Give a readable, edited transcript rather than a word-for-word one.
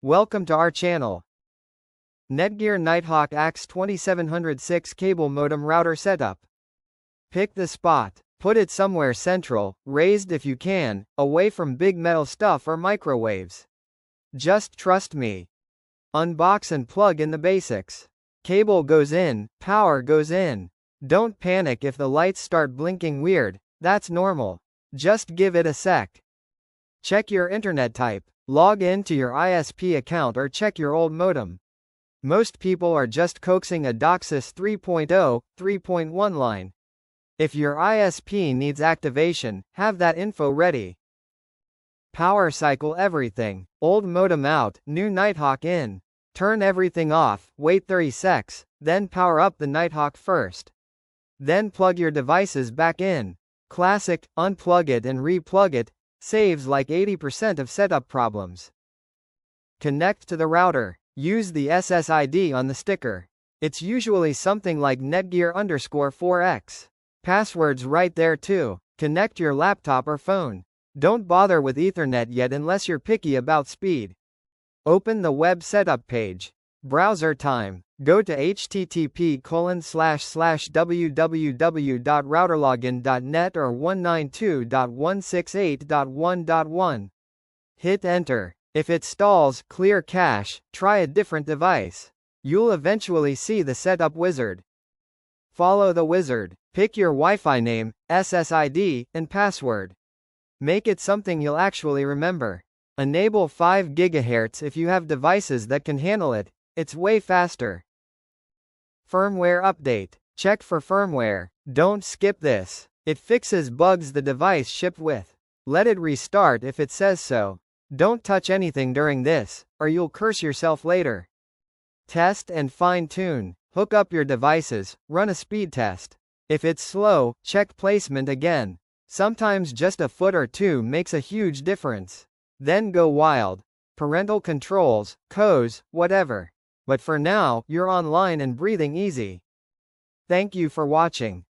Welcome to our channel. Netgear Nighthawk AX2700 6 cable modem router setup. Pick the spot. Put it somewhere central, raised if you can, away from big metal stuff or microwaves. Just trust me. Unbox and plug in the basics. Cable goes in, power goes in. Don't panic if the lights start blinking weird, that's normal. Just give it a sec. Check your internet type. Log in to your ISP account or check your old modem. Most people are just coaxing a DOCSIS 3.0, 3.1 line. If your ISP needs activation, have that info ready. Power cycle everything. Old modem out, new Nighthawk in. Turn everything off, wait 30 secs, then power up the Nighthawk first. Then plug your devices back in. Classic, unplug it and re-plug it, saves like 80% of setup problems. Connect to the router. Use the SSID on the sticker. It's usually something like Netgear_4X. Password's right there too. Connect your laptop or phone. Don't bother with Ethernet yet unless you're picky about speed. Open the web setup page. Browser time. Go to http://www.routerlogin.net or 192.168.1.1. Hit enter. If it stalls, clear cache, try a different device. You'll eventually see the setup wizard. Follow the wizard. Pick your Wi-Fi name, SSID, and password. Make it something you'll actually remember. Enable 5 GHz if you have devices that can handle it. It's way faster. Firmware update. Check for firmware. Don't skip this. It fixes bugs the device shipped with. Let it restart if it says so. Don't touch anything during this, or you'll curse yourself later. Test and fine-tune. Hook up your devices, run a speed test. If it's slow, check placement again. Sometimes just a foot or two makes a huge difference. Then go wild. Parental controls, codes, whatever. But for now, you're online and breathing easy. Thank you for watching.